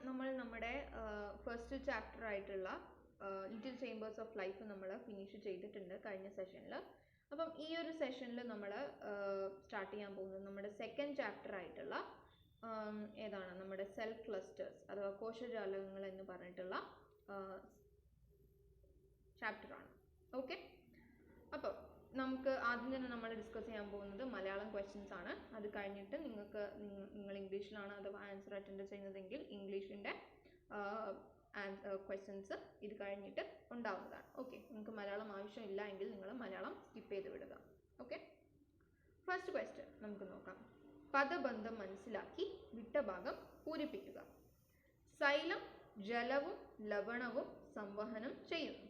നമ്മൾ നമ്മുടെ first chapter ആയിട്ടുള്ള ലിറ്റിൽ ചേമ്പേഴ്സ് ഓഫ് ലൈഫ് നമ്മൾ ഫിനിഷ് ചെയ്തിട്ടുണ്ട് കഴിഞ്ഞ സെഷനിൽ. അപ്പം ഈ ഒരു സെഷനിൽ നമ്മൾ സ്റ്റാർട്ട് ചെയ്യാൻ പോകുന്നത് നമ്മുടെ സെക്കൻഡ് ചാപ്റ്റർ ആയിട്ടുള്ള ഏതാണ്, നമ്മുടെ സെൽ ക്ലസ്റ്റേഴ്സ് അഥവാ കോശജാലകങ്ങൾ എന്ന് പറഞ്ഞിട്ടുള്ള ചാപ്റ്ററാണ്. ഓക്കെ, അപ്പോൾ നമുക്ക് ആദ്യം തന്നെ നമ്മൾ ഡിസ്കസ് ചെയ്യാൻ പോകുന്നത് മലയാളം ക്വസ്റ്റ്യൻസ് ആണ്. അത് കഴിഞ്ഞിട്ട് നിങ്ങൾ ഇംഗ്ലീഷിലാണ് അഥവാ ആൻസർ അറ്റൻഡ് ചെയ്യുന്നതെങ്കിൽ ഇംഗ്ലീഷിൻ്റെ ക്വസ്റ്റ്യൻസ് ഇത് കഴിഞ്ഞിട്ട് ഉണ്ടാവുന്നതാണ്. ഓക്കെ, നിങ്ങൾക്ക് മലയാളം ആവശ്യമില്ല എങ്കിൽ നിങ്ങൾ മലയാളം സ്കിപ്പ് ചെയ്ത് വിടുക. ഓക്കെ, ഫസ്റ്റ് ക്വസ്റ്റ്യൻ നമുക്ക് നോക്കാം. പദബന്ധം മനസ്സിലാക്കി വിട്ട ഭാഗം പൂരിപ്പിക്കുക. സൈലം ജലവും ലവണവും സംവഹനം ചെയ്യുന്നു.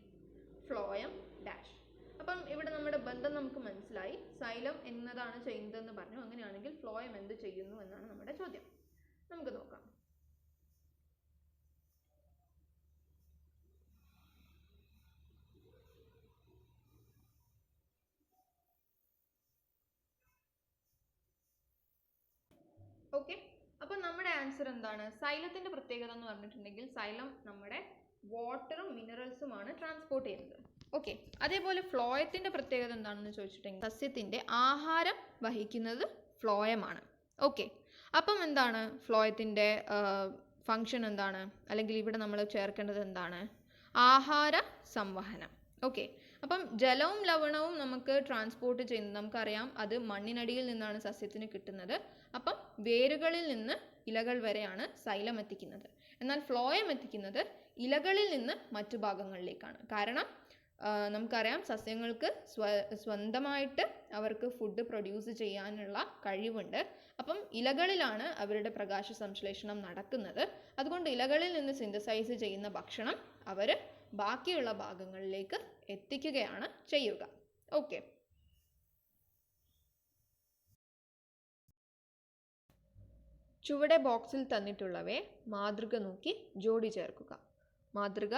Phloem dash. അപ്പം ഇവിടെ നമ്മുടെ ബന്ധം നമുക്ക് മനസ്സിലായി. സൈലം എന്നതാണ് ചെയ്യുന്നതെന്ന് പറഞ്ഞു. അങ്ങനെയാണെങ്കിൽ ഫ്ലോയം എന്ത് ചെയ്യുന്നു എന്നാണ് നമ്മുടെ ചോദ്യം. നമുക്ക് നോക്കാം. ഓക്കെ, അപ്പം നമ്മുടെ ആൻസർ എന്താണ്? സൈലത്തിന്റെ പ്രത്യേകത എന്ന് പറഞ്ഞിട്ടുണ്ടെങ്കിൽ സൈലം നമ്മുടെ വാട്ടറും മിനറൽസുമാണ് ട്രാൻസ്പോർട്ട് ചെയ്യുന്നത്. ഓക്കെ, അതേപോലെ ഫ്ലോയത്തിന്റെ പ്രത്യേകത എന്താണെന്ന് ചോദിച്ചിട്ടുണ്ടെങ്കിൽ സസ്യത്തിന്റെ ആഹാരം വഹിക്കുന്നത് ഫ്ലോയമാണ്. ഓക്കെ, അപ്പം എന്താണ് ഫ്ലോയത്തിന്റെ ഫങ്ഷൻ എന്താണ്, അല്ലെങ്കിൽ ഇവിടെ നമ്മൾ ചേർക്കേണ്ടത് എന്താണ്? ആഹാര സംവഹനം. ഓക്കെ, അപ്പം ജലവും ലവണവും നമുക്ക് ട്രാൻസ്പോർട്ട് ചെയ്യുന്നത് നമുക്കറിയാം, അത് മണ്ണിനടിയിൽ നിന്നാണ് സസ്യത്തിന് കിട്ടുന്നത്. അപ്പം വേരുകളിൽ നിന്ന് ഇലകൾ വരെയാണ് സൈലം എത്തിക്കുന്നത്. എന്നാൽ ഫ്ലോയം എത്തിക്കുന്നത് ഇലകളിൽ നിന്ന് മറ്റു ഭാഗങ്ങളിലേക്കാണ്. കാരണം നമുക്കറിയാം സസ്യങ്ങൾക്ക് സ്വന്തമായിട്ട് അവർക്ക് ഫുഡ് പ്രൊഡ്യൂസ് ചെയ്യാനുള്ള കഴിവുണ്ട്. അപ്പം ഇലകളിലാണ് അവരുടെ പ്രകാശ സംശ്ലേഷണം നടക്കുന്നത്. അതുകൊണ്ട് ഇലകളിൽ നിന്ന് സിന്തസൈസ് ചെയ്യുന്ന ഭക്ഷണം അവർ ബാക്കിയുള്ള ഭാഗങ്ങളിലേക്ക് എത്തിക്കുകയാണ് ചെയ്യുക. ഓക്കെ, ചുവടെ ബോക്സിൽ തന്നിട്ടുള്ളവയെ മാതൃക നോക്കി ജോഡി ചേർക്കുക. മാതൃക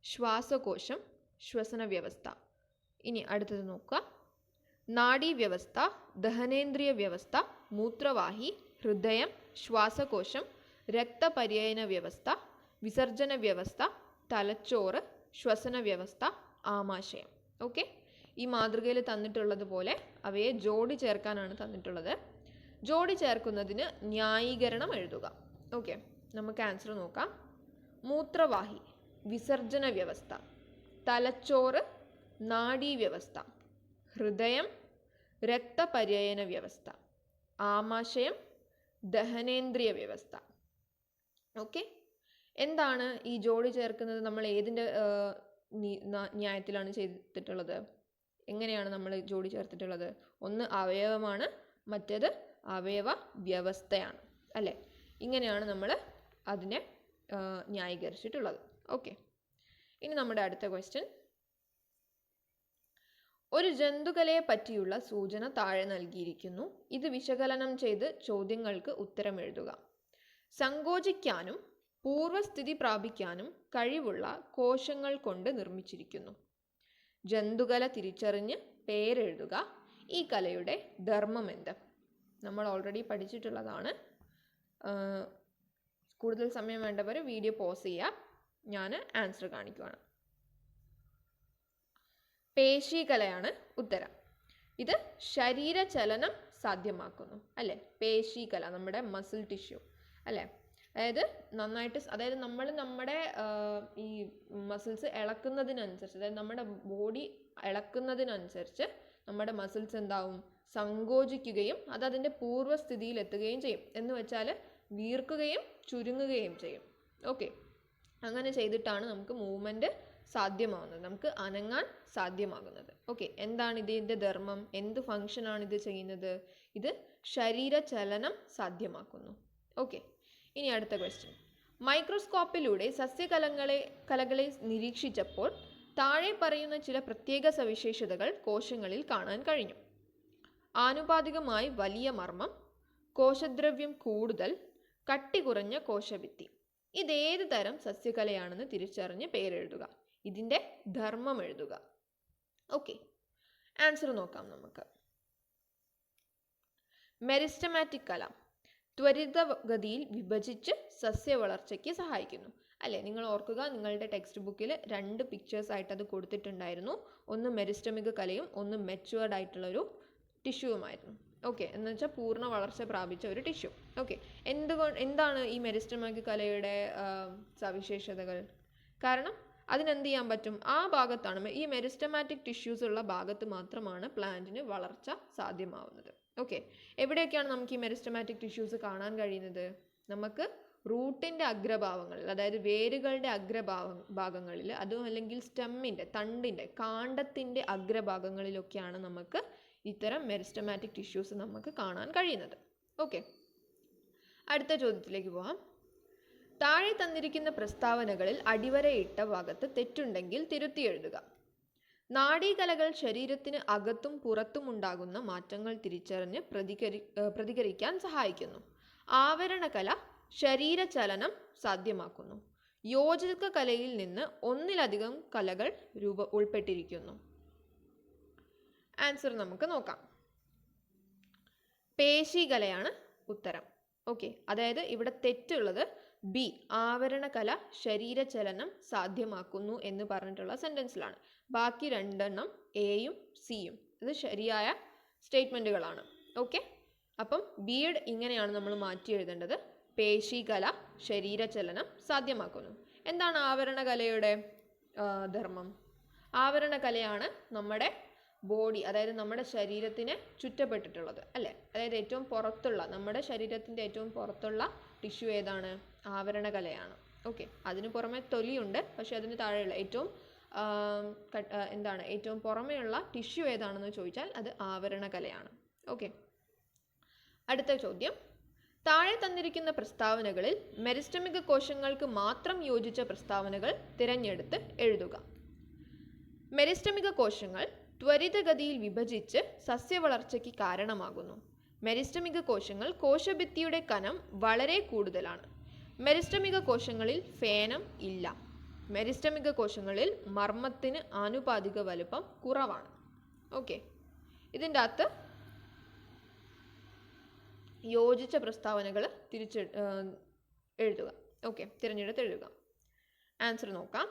ശ്വാസകോശം, ശ്വസന വ്യവസ്ഥ. ഇനി അടുത്തത് നോക്കുക. നാഡീവ്യവസ്ഥ, ദഹനേന്ദ്രിയ വ്യവസ്ഥ, മൂത്രവാഹി, ഹൃദയം, ശ്വാസകോശം, രക്തപര്യന വ്യവസ്ഥ, വിസർജന വ്യവസ്ഥ, തലച്ചോറ്, ശ്വസന വ്യവസ്ഥ, ആമാശയം. ഓക്കെ, ഈ മാതൃകയിൽ തന്നിട്ടുള്ളതുപോലെ അവയെ ജോഡി ചേർക്കാനാണ് തന്നിട്ടുള്ളത്. ജോഡി ചേർക്കുന്നതിന് ന്യായീകരണം എഴുതുക. ഓക്കെ, നമുക്ക് ആൻസർ നോക്കാം. മൂത്രവാഹി വിസർജന വ്യവസ്ഥ, തലച്ചോറ് നാഡീവ്യവസ്ഥ, ഹൃദയം രക്തപര്യന വ്യവസ്ഥ, ആമാശയം ദഹനേന്ദ്രിയ വ്യവസ്ഥ. ഓക്കെ, എന്താണ് ഈ ജോഡി ചേർക്കുന്നത്? നമ്മൾ ഏതിൻ്റെ ന്യായത്തിലാണ് ചെയ്തിട്ടുള്ളത്? എങ്ങനെയാണ് നമ്മൾ ജോഡി ചേർത്തിട്ടുള്ളത്? ഒന്ന് അവയവമാണ്, മറ്റേത് അവയവ വ്യവസ്ഥയാണ്, അല്ലേ? ഇങ്ങനെയാണ് നമ്മൾ അതിനെ ന്യായീകരിച്ചിട്ടുള്ളത്. ഓക്കെ, ഇനി നമ്മുടെ അടുത്ത ക്വസ്റ്റ്യൻ. ഒരു ജന്തുക്കളെ പറ്റിയുള്ള സൂചന താഴെ നൽകിയിരിക്കുന്നു. ഇത് വിശകലനം ചെയ്ത് ചോദ്യങ്ങൾക്ക് ഉത്തരം എഴുതുക. സങ്കോചിക്കാനും പൂർവസ്ഥിതി പ്രാപിക്കാനും കഴിവുള്ള കോശങ്ങൾ കൊണ്ട് നിർമ്മിച്ചിരിക്കുന്നു. ജന്തുകല തിരിച്ചറിഞ്ഞ് പേരെഴുതുക. ഈ കലയുടെ ധർമ്മം എന്ത്? നമ്മൾ ഓൾറെഡി പഠിച്ചിട്ടുള്ളതാണ്. കൂടുതൽ സമയം വേണ്ടവർ വീഡിയോ പോസ് ചെയ്യുക. ഞാൻ ആൻസർ കാണിക്കുകയാണ്. പേശീകലയാണ് ഉത്തരം. ഇത് ശരീരചലനം സാധ്യമാക്കുന്നു, അല്ലേ? പേശീകല, നമ്മുടെ മസിൽ ടിഷ്യൂ, അല്ലേ? അതായത് നമ്മുടെ ഈ മസിൽസ് ഇളക്കുന്നതിനനുസരിച്ച്, അതായത് നമ്മുടെ ബോഡി ഇളക്കുന്നതിനനുസരിച്ച് നമ്മുടെ മസിൽസ് എന്താവും? സങ്കോചിക്കുകയും അത് അതിൻ്റെ പൂർവ്വസ്ഥിതിയിൽ എത്തുകയും ചെയ്യും. എന്ന് വെച്ചാൽ വീർക്കുകയും ചുരുങ്ങുകയും ചെയ്യും. ഓക്കെ, അങ്ങനെ ചെയ്തിട്ടാണ് നമുക്ക് മൂവ്മെൻറ്റ് സാധ്യമാകുന്നത്, നമുക്ക് അനങ്ങാൻ സാധ്യമാകുന്നത്. ഓക്കെ, എന്താണ് ഇതിൻ്റെ ധർമ്മം? എന്ത് ഫങ്ഷനാണ് ഇത് ചെയ്യുന്നത്? ഇത് ശരീരചലനം സാധ്യമാക്കുന്നു. ഓക്കെ, ഇനി അടുത്ത ക്വസ്റ്റ്യൻ. മൈക്രോസ്കോപ്പിലൂടെ കലകളെ നിരീക്ഷിച്ചപ്പോൾ താഴെ പറയുന്ന ചില പ്രത്യേക സവിശേഷതകൾ കോശങ്ങളിൽ കാണാൻ കഴിഞ്ഞു. ആനുപാതികമായി വലിയ മർമ്മം, കോശദ്രവ്യം കൂടുതൽ, കട്ടി കുറഞ്ഞ കോശഭിത്തി. ഇതേത് തരം സസ്യകലയാണെന്ന് തിരിച്ചറിഞ്ഞ് പേരെഴുതുക. ഇതിൻ്റെ ധർമ്മം എഴുതുക. ഓക്കെ, ആൻസർ നോക്കാം നമുക്ക്. മെരിസ്റ്റമാറ്റിക് കല ത്വരിതഗതിയിൽ വിഭജിച്ച് സസ്യവളർച്ചയ്ക്ക് സഹായിക്കുന്നു. അല്ലേ, നിങ്ങൾ ഓർക്കുക, നിങ്ങളുടെ ടെക്സ്റ്റ് ബുക്കിൽ 2 പിക്ചേഴ്സ് ആയിട്ട് അത് കൊടുത്തിട്ടുണ്ടായിരുന്നു. ഒന്ന് മെരിസ്റ്റമിക് കലയും ഒന്ന് മെച്ചുവേർഡ് ആയിട്ടുള്ള ഒരു ടിഷ്യൂവുമായിരുന്നു. ഓക്കെ, എന്ന് വെച്ചാൽ പൂർണ്ണ വളർച്ച പ്രാപിച്ച ഒരു ടിഷ്യൂ. ഓക്കെ, എന്താണ് ഈ മെരിസ്റ്റമിക് കലയുടെ സവിശേഷതകൾ? കാരണം അതിനെന്ത് ചെയ്യാൻ പറ്റും, ആ ഭാഗത്താണ്, ഈ മെരിസ്റ്റമാറ്റിക് ടിഷ്യൂസ് ഉള്ള ഭാഗത്ത് മാത്രമാണ് പ്ലാന്റിന് വളർച്ച സാധ്യമാവുന്നത്. ഓക്കെ, എവിടെയൊക്കെയാണ് നമുക്ക് ഈ മെരിസ്റ്റമാറ്റിക് ടിഷ്യൂസ് കാണാൻ കഴിയുന്നത്? നമുക്ക് റൂട്ടിൻ്റെ അഗ്രഭാഗങ്ങളിൽ, അതായത് വേരുകളുടെ ഭാഗങ്ങളിൽ, അതും അല്ലെങ്കിൽ സ്റ്റെമ്മിൻ്റെ, തണ്ടിൻ്റെ, കാണ്ഡത്തിൻ്റെ അഗ്രഭാഗങ്ങളിലൊക്കെയാണ് നമുക്ക് ഇത്തരം മെരിസ്റ്റമാറ്റിക് ടിഷ്യൂസ് നമുക്ക് കാണാൻ കഴിയുന്നത്. ഓക്കെ, അടുത്ത ചോദ്യത്തിലേക്ക് പോകാം. താഴെ തന്നിരിക്കുന്ന പ്രസ്താവനകളിൽ അടിവരയിട്ട ഭാഗത്ത് തെറ്റുണ്ടെങ്കിൽ തിരുത്തി എഴുതുക. നാഡീകലകൾ ശരീരത്തിന് അകത്തും പുറത്തും ഉണ്ടാകുന്ന മാറ്റങ്ങൾ തിരിച്ചറിഞ്ഞ് പ്രതികരിക്കാൻ സഹായിക്കുന്നു. ആവരണകല ശരീരചലനം സാധ്യമാക്കുന്നു. യോജിക കലയിൽ നിന്ന് ഒന്നിലധികം കലകൾ ഉൾപ്പെട്ടിരിക്കുന്നു. ആൻസർ നമുക്ക് നോക്കാം. പേശികലയാണ് ഉത്തരം. ഓക്കെ, അതായത് ഇവിടെ തെറ്റുള്ളത് ബി, ആവരണകല ശരീരചലനം സാധ്യമാക്കുന്നു എന്ന് പറഞ്ഞിട്ടുള്ള സെൻറ്റൻസിലാണ്. ബാക്കി 2 എയും സിയും ഇത് ശരിയായ സ്റ്റേറ്റ്മെൻറ്റുകളാണ്. ഓക്കെ, അപ്പം ബിയുടെ ഇങ്ങനെയാണ് നമ്മൾ മാറ്റി എഴുതേണ്ടത്. പേശികല ശരീരചലനം സാധ്യമാക്കുന്നു. എന്താണ് ആവരണകലയുടെ ധർമ്മം? ആവരണകലയാണ് നമ്മുടെ ബോഡി, അതായത് നമ്മുടെ ശരീരത്തിന് ചുറ്റപ്പെട്ടിട്ടുള്ളത്, അല്ലേ? അതായത് ഏറ്റവും പുറത്തുള്ള, നമ്മുടെ ശരീരത്തിൻ്റെ ഏറ്റവും പുറത്തുള്ള ടിഷ്യൂ ഏതാണ്? ആവരണകലയാണ്. ഓക്കെ, അതിന് പുറമെ തൊലിയുണ്ട്, പക്ഷെ അതിന് താഴെയുള്ള ഏറ്റവും ഏറ്റവും പുറമെയുള്ള ടിഷ്യൂ ഏതാണെന്ന് ചോദിച്ചാൽ അത് ആവരണകലയാണ്. ഓക്കെ, അടുത്ത ചോദ്യം. താഴെ തന്നിരിക്കുന്ന പ്രസ്താവനകളിൽ മെരിസ്റ്റമിക് കോശങ്ങൾക്ക് മാത്രം യോജിച്ച പ്രസ്താവനകൾ തിരഞ്ഞെടുത്ത് എഴുതുക. മെരിസ്റ്റമിക് കോശങ്ങൾ ത്വരിതഗതിയിൽ വിഭജിച്ച് സസ്യവളർച്ചയ്ക്ക് കാരണമാകുന്നു. മെരിസ്റ്റമിക് കോശങ്ങൾ കോശഭിത്തിയുടെ കനം വളരെ കൂടുതലാണ്. മെരിസ്റ്റമിക് കോശങ്ങളിൽ ഫേനം ഇല്ല. മെരിസ്റ്റമിക് കോശങ്ങളിൽ മർമ്മത്തിന് ആനുപാതിക വലുപ്പം കുറവാണ്. ഓക്കെ, ഇതിൻ്റെ അകത്ത് യോജിച്ച പ്രസ്താവനകൾ എഴുതുക. ഓക്കെ, തിരഞ്ഞെടുത്ത് എഴുതുക. ആൻസർ നോക്കാം.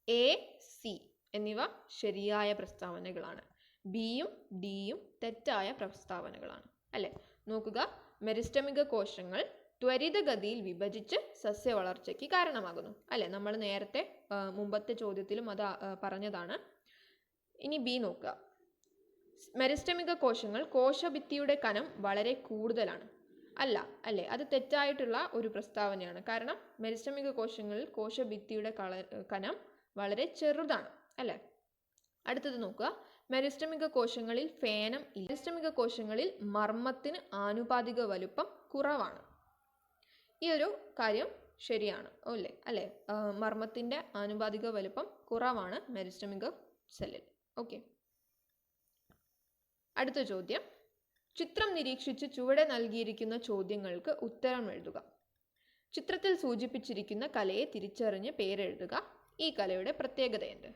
എ, സി എന്നിവ ശരിയായ പ്രസ്താവനകളാണ്. ബിയും ഡിയും തെറ്റായ പ്രസ്താവനകളാണ്, അല്ലേ? നോക്കുക, മെരിസ്റ്റമിക് കോശങ്ങൾ ത്വരിതഗതിയിൽ വിഭജിച്ച് സസ്യവളർച്ചയ്ക്ക് കാരണമാകുന്നു, അല്ലേ? നമ്മൾ നേരത്തെ മുമ്പത്തെ ചോദ്യത്തിലും അത് പറഞ്ഞതാണ്. ഇനി ബി നോക്കുക. മെരിസ്റ്റമിക് കോശങ്ങൾ കോശഭിത്തിയുടെ കനം വളരെ കൂടുതലാണ്. അല്ല, അല്ലേ? അത് തെറ്റായിട്ടുള്ള ഒരു പ്രസ്താവനയാണ്. കാരണം മെരിസ്റ്റമിക് കോശങ്ങളിൽ കോശഭിത്തിയുടെ കനം വളരെ ചെറുതാണ്, അല്ലേ? അടുത്തത് നോക്കുക. മെരിസ്റ്റമിക് കോശങ്ങളിൽ ഫേനം ഇല്ല. മെരിസ്റ്റമിക് കോശങ്ങളിൽ മർമ്മത്തിന് ആനുപാതിക വലുപ്പം കുറവാണ്. ഈ ഒരു കാര്യം ശരിയാണ്, അല്ലേ? മർമ്മത്തിൻ്റെ ആനുപാതിക വലുപ്പം കുറവാണ് മെരിസ്റ്റമിക് സെല്ലിൽ. ഓക്കെ, അടുത്ത ചോദ്യം. ചിത്രം നിരീക്ഷിച്ച് ചുവടെ നൽകിയിരിക്കുന്ന ചോദ്യങ്ങൾക്ക് ഉത്തരം എഴുതുക. ചിത്രത്തിൽ സൂചിപ്പിച്ചിരിക്കുന്ന കലയെ തിരിച്ചറിഞ്ഞ് പേരെഴുതുക. ഈ കലയുടെ പ്രത്യേകത എന്ത്?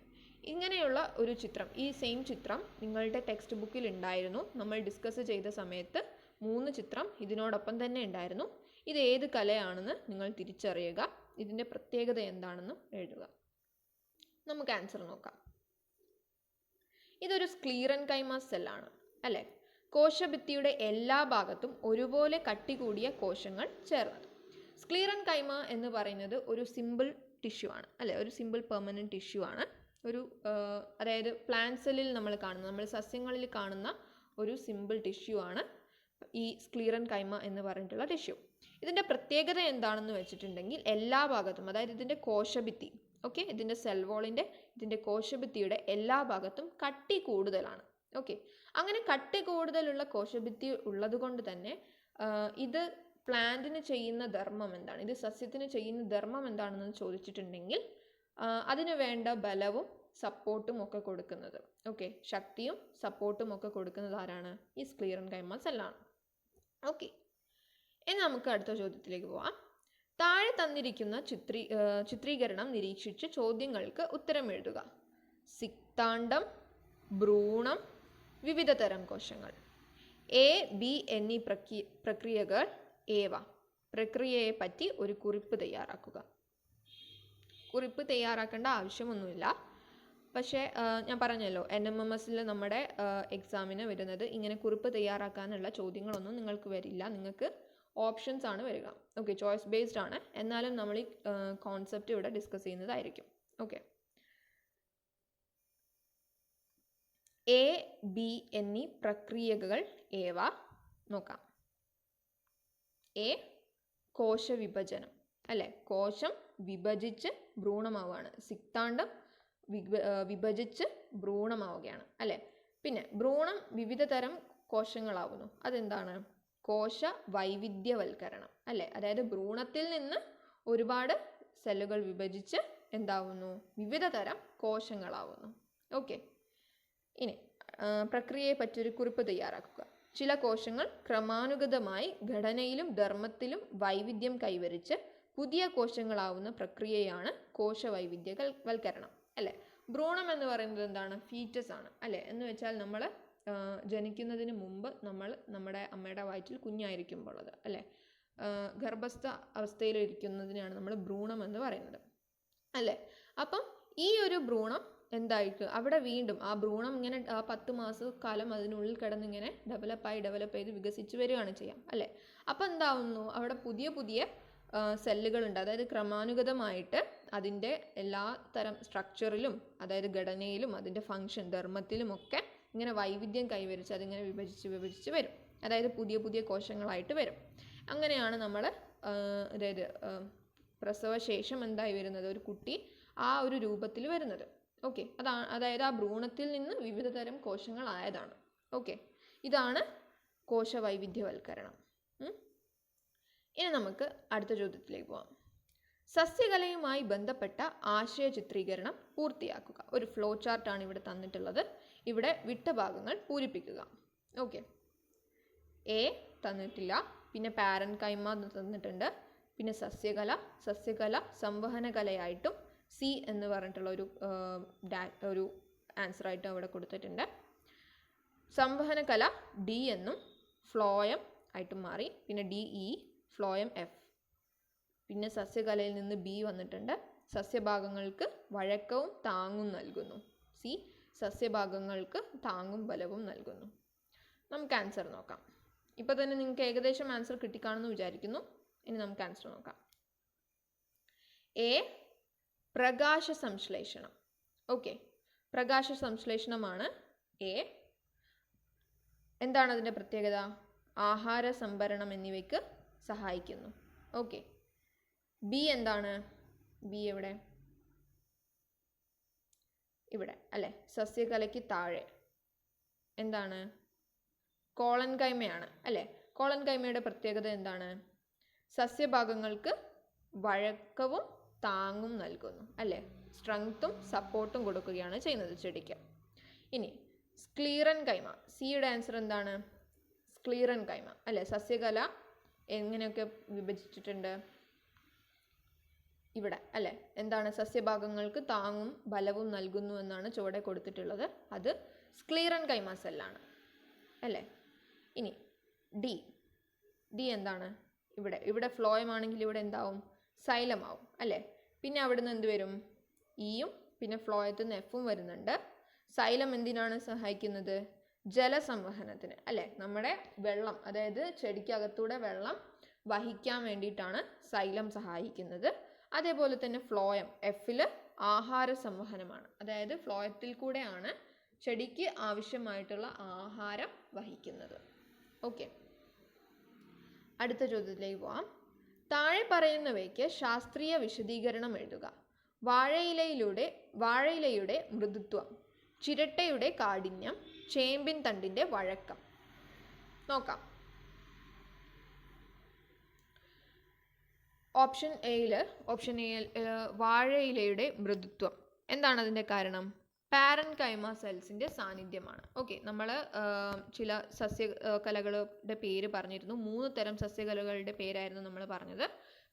ഇങ്ങനെയുള്ള ഒരു ചിത്രം, ഈ സെയിം ചിത്രം നിങ്ങളുടെ ടെക്സ്റ്റ് ബുക്കിൽ ഉണ്ടായിരുന്നു. നമ്മൾ ഡിസ്കസ് ചെയ്ത സമയത്ത് 3 ചിത്രം ഇതിനോടൊപ്പം തന്നെ ഉണ്ടായിരുന്നു. ഇത് ഏത് കലയാണെന്ന് നിങ്ങൾ തിരിച്ചറിയുക. ഇതിൻ്റെ പ്രത്യേകത എന്താണെന്ന് എഴുതുക. നമുക്ക് ആൻസർ നോക്കാം. ഇതൊരു സ്ക്ലീറൻകൈമ സെല്ലാണ്, അല്ലേ? കോശഭിത്തിയുടെ എല്ലാ ഭാഗത്തും ഒരുപോലെ കട്ടി കൂടിയ കോശങ്ങൾ ചേർന്നത്. സ്ക്ലീറൻകൈമ എന്ന് പറയുന്നത് ഒരു സിമ്പിൾ ടിഷ്യൂ ആണ്, അല്ലേ? ഒരു സിമ്പിൾ പെർമനൻറ്റ് ടിഷ്യൂ ആണ്. അതായത് പ്ലാന്റ് സെല്ലിൽ നമ്മൾ സസ്യങ്ങളിൽ കാണുന്ന ഒരു സിമ്പിൾ ടിഷ്യൂ ആണ് ഈ സ്ക്ലീറൻകൈമ എന്ന് പറഞ്ഞിട്ടുള്ള ടിഷ്യൂ. ഇതിൻ്റെ പ്രത്യേകത എന്താണെന്ന് വെച്ചിട്ടുണ്ടെങ്കിൽ എല്ലാ ഭാഗത്തും, അതായത് ഇതിൻ്റെ കോശഭിത്തി, ഓക്കെ, ഇതിൻ്റെ സെൽ വോളിൻ്റെ, ഇതിൻ്റെ കോശഭിത്തിയുടെ എല്ലാ ഭാഗത്തും കട്ടി കൂടുതലാണ്. ഓക്കെ, അങ്ങനെ കട്ടി കൂടുതലുള്ള കോശഭിത്തി ഉള്ളത് കൊണ്ട് തന്നെ ഇത് പ്ലാന്റിന് ചെയ്യുന്ന ധർമ്മം എന്താണ്, ഇത് സസ്യത്തിന് ചെയ്യുന്ന ധർമ്മം എന്താണെന്ന് ചോദിച്ചിട്ടുണ്ടെങ്കിൽ അതിന് വേണ്ട ബലവും സപ്പോർട്ടും ഒക്കെ കൊടുക്കുന്നത്, ഓക്കെ, ശക്തിയും സപ്പോർട്ടും ഒക്കെ കൊടുക്കുന്നത് ആരാണ്? ഈ സ്ക്ലീറൻകൈമ സെല്ലാണ്. ഓക്കെ, ഇനി നമുക്ക് അടുത്ത ചോദ്യത്തിലേക്ക് പോവാം. താഴെ തന്നിരിക്കുന്ന ചിത്രീകരണം നിരീക്ഷിച്ച് ചോദ്യങ്ങൾക്ക് ഉത്തരം എഴുതുക. സിക്താണ്ഡം, ഭ്രൂണം, വിവിധ തരം കോശങ്ങൾ. എ ബി എന്നീ പ്രക്രിയകൾ ഏവ. പ്രക്രിയയെ പറ്റി ഒരു കുറിപ്പ് തയ്യാറാക്കുക. കുറിപ്പ് തയ്യാറാക്കേണ്ട ആവശ്യമൊന്നുമില്ല. പക്ഷേ ഞാൻ പറഞ്ഞല്ലോ NMMSൽ നമ്മുടെ എക്സാമിന് വരുന്നത് ഇങ്ങനെ കുറിപ്പ് തയ്യാറാക്കാനുള്ള ചോദ്യങ്ങളൊന്നും നിങ്ങൾക്ക് വരില്ല. നിങ്ങൾക്ക് ഓപ്ഷൻസ് ആണ് വരിക. ഓക്കെ, ചോയ്സ് ബേസ്ഡ് ആണ്. എന്നാലും നമ്മൾ ഈ കോൺസെപ്റ്റ് ഇവിടെ ഡിസ്കസ് ചെയ്യുന്നതായിരിക്കും. ഓക്കെ, എ ബി എന്നീ പ്രക്രിയകൾ ഏവ നോക്കാം. എ കോശവിഭജനം അല്ലേ, കോശം വിഭജിച്ച് ഭ്രൂണമാവുകയാണ്. സിക്താണ്ഡം വിഭജിച്ച് ഭ്രൂണമാവുകയാണ് അല്ലേ. പിന്നെ ഭ്രൂണം വിവിധ തരം കോശങ്ങളാവുന്നു. അതെന്താണ്? കോശ വൈവിധ്യവൽക്കരണം അല്ലേ. അതായത് ഭ്രൂണത്തിൽ നിന്ന് ഒരുപാട് സെല്ലുകൾ വിഭജിച്ച് എന്താവുന്നു? വിവിധ തരം കോശങ്ങളാവുന്നു. ഓക്കെ, ഇനി പ്രക്രിയയെ പറ്റിയൊരു കുറിപ്പ് തയ്യാറാക്കുക. ചില കോശങ്ങൾ ക്രമാനുഗതമായി ഘടനയിലും ധർമ്മത്തിലും വൈവിധ്യം കൈവരിച്ച് പുതിയ കോശങ്ങളാവുന്ന പ്രക്രിയയാണ് കോശവൈവിധ്യവൽക്കരണം അല്ലേ. ഭ്രൂണം എന്ന് പറയുന്നത് എന്താണ്? ഫീറ്റസ് ആണ് അല്ലേ. എന്ന് വെച്ചാൽ നമ്മൾ ജനിക്കുന്നതിന് മുമ്പ് നമ്മൾ നമ്മുടെ അമ്മയുടെ വയറ്റിൽ കുഞ്ഞായിരിക്കുമ്പോൾ ഉള്ളത് അല്ലേ, ഗർഭസ്ഥ അവസ്ഥയിലിരിക്കുന്നതിനാണ് നമ്മൾ ഭ്രൂണം എന്ന് പറയുന്നത് അല്ലേ. അപ്പം ഈ ഒരു ഭ്രൂണം എന്തായിരിക്കും അവിടെ വീണ്ടും ആ ഭ്രൂണം ഇങ്ങനെ 10 മാസക്കാലം അതിനുള്ളിൽ കിടന്നിങ്ങനെ ഡെവലപ്പ് ചെയ്ത് വികസിച്ച് വരികയാണ് ചെയ്യാം അല്ലേ. അപ്പം എന്താവുന്നു? അവിടെ പുതിയ പുതിയ സെല്ലുകളുണ്ട്. അതായത് ക്രമാനുഗതമായിട്ട് അതിൻ്റെ എല്ലാ തരം സ്ട്രക്ചറിലും, അതായത് ഘടനയിലും അതിൻ്റെ ഫങ്ഷൻ ധർമ്മത്തിലും ഒക്കെ ഇങ്ങനെ വൈവിധ്യം കൈവരിച്ച് അതിങ്ങനെ വിഭജിച്ച് വരും. അതായത് പുതിയ പുതിയ കോശങ്ങളായിട്ട് വരും. അങ്ങനെയാണ് നമ്മൾ അതായത് പ്രസവശേഷം എന്തായി വരുന്നത്? ഒരു കുട്ടി ആ ഒരു രൂപത്തിൽ വരുന്നത്. ഓക്കെ, അതായത് ആ ഭ്രൂണത്തിൽ നിന്ന് വിവിധ തരം കോശങ്ങളായതാണ്. ഓക്കെ, ഇതാണ് കോശവൈവിധ്യവൽക്കരണം. ഇനി നമുക്ക് അടുത്ത ചോദ്യത്തിലേക്ക് പോകാം. സസ്യകലയുമായി ബന്ധപ്പെട്ട ആശയ ചിത്രീകരണം പൂർത്തിയാക്കുക. ഒരു ഫ്ലോ ചാർട്ടാണ് ഇവിടെ തന്നിട്ടുള്ളത്. ഇവിടെ വിട്ട ഭാഗങ്ങൾ പൂരിപ്പിക്കുക. ഓക്കെ, എ തന്നിട്ടില്ല, പിന്നെ പാരൻകൈമ തന്നിട്ടുണ്ട്, പിന്നെ സസ്യകല സംവഹന കലയായിട്ടും സി എന്ന് പറഞ്ഞിട്ടുള്ള ഒരു ആൻസറായിട്ടും അവിടെ കൊടുത്തിട്ടുണ്ട്. സംവഹന കല ഡി എന്നും ഫ്ലോയം ആയിട്ടും മാറി. പിന്നെ DE ഫ്ലോയം F. പിന്നെ സസ്യകലയിൽ നിന്ന് ബി വന്നിട്ടുണ്ട്. സസ്യഭാഗങ്ങൾക്ക് വഴക്കവും താങ്ങും നൽകുന്നു. സി സസ്യഭാഗങ്ങൾക്ക് താങ്ങും ബലവും നൽകുന്നു. നമുക്ക് ആൻസർ നോക്കാം. ഇപ്പോൾ തന്നെ നിങ്ങൾക്ക് ഏകദേശം ആൻസർ കിട്ടിക്കാണെന്ന് വിചാരിക്കുന്നു. ഇനി നമുക്ക് ആൻസർ നോക്കാം. എ പ്രകാശ സംശ്ലേഷണം. ഓക്കെ, പ്രകാശ സംശ്ലേഷണമാണ് എ. എന്താണ് അതിൻ്റെ പ്രത്യേകത? ആഹാര സംഭരണം എന്നിവയ്ക്ക് സഹായിക്കുന്നു. ഓക്കെ, ബി എന്താണ്? ബി എവിടെ? ഇവിടെ അല്ലേ, സസ്യകലയ്ക്ക് താഴെ എന്താണ്? കോളൻ കൈമയാണ് അല്ലേ. കോളൻ കൈമയുടെ പ്രത്യേകത എന്താണ്? സസ്യഭാഗങ്ങൾക്ക് വഴക്കവും താങ്ങും നൽകുന്നു അല്ലേ. സ്ട്രെങ്ത്തും സപ്പോർട്ടും കൊടുക്കുകയാണ് ചെയ്യുന്നത് ചെടിക്ക്. ഇനി സ്ക്ലീറൻ കൈമ, സിയുടെ ആൻസർ എന്താണ്? സ്ക്ലീറൻ കൈമ അല്ലേ. സസ്യകല എങ്ങനെയൊക്കെ വിഭജിച്ചിട്ടുണ്ട് ഇവിടെ അല്ലേ. എന്താണ്? സസ്യഭാഗങ്ങൾക്ക് താങ്ങും ബലവും നൽകുന്നു എന്നാണ് ചുവടെ കൊടുത്തിട്ടുള്ളത്. അത് സ്ക്ലീറൻ കൈമ സെല്ലാണ് അല്ലേ. ഇനി ഡി എന്താണ്? ഇവിടെ ഫ്ലോയം ആണെങ്കിൽ ഇവിടെ എന്താവും? സൈലമാവും അല്ലേ. പിന്നെ അവിടുന്ന് എന്ത് വരും? ഇയും പിന്നെ ഫ്ലോയത്തിൽ നിന്ന് എഫും വരുന്നുണ്ട്. സൈലം എന്തിനാണ് സഹായിക്കുന്നത്? ജലസംവഹനത്തിന് അല്ലേ. നമ്മുടെ വെള്ളം, അതായത് ചെടിക്കകത്തൂടെ വെള്ളം വഹിക്കാൻ വേണ്ടിയിട്ടാണ് സൈലം സഹായിക്കുന്നത്. അതേപോലെ തന്നെ ഫ്ലോയം എഫിൽ ആഹാര സംവഹനമാണ്. അതായത് ഫ്ലോയത്തിൽ കൂടെയാണ് ചെടിക്ക് ആവശ്യമായിട്ടുള്ള ആഹാരം വഹിക്കുന്നത്. ഓക്കെ, അടുത്ത ചോദ്യത്തിലേക്ക് പോവാം. താഴെ പറയുന്നവയ്ക്ക് ശാസ്ത്രീയ വിശദീകരണം എഴുതുക. വാഴയിലയുടെ മൃദുത്വം, ചിരട്ടയുടെ കാഠിന്യം, ചേമ്പിൻ തണ്ടിൻ്റെ വഴക്കം. നോക്കാം. ഓപ്ഷൻ എയിൽ വാഴയിലയുടെ മൃദുത്വം. എന്താണ് അതിൻ്റെ കാരണം? പാരൻകൈമ സെൽസിൻ്റെ സാന്നിധ്യമാണ്. ഓക്കെ, നമ്മൾ ചില സസ്യകലകളുടെ പേര് പറഞ്ഞിരുന്നു. 3 തരം സസ്യകലകളുടെ പേരായിരുന്നു നമ്മൾ പറഞ്ഞത്.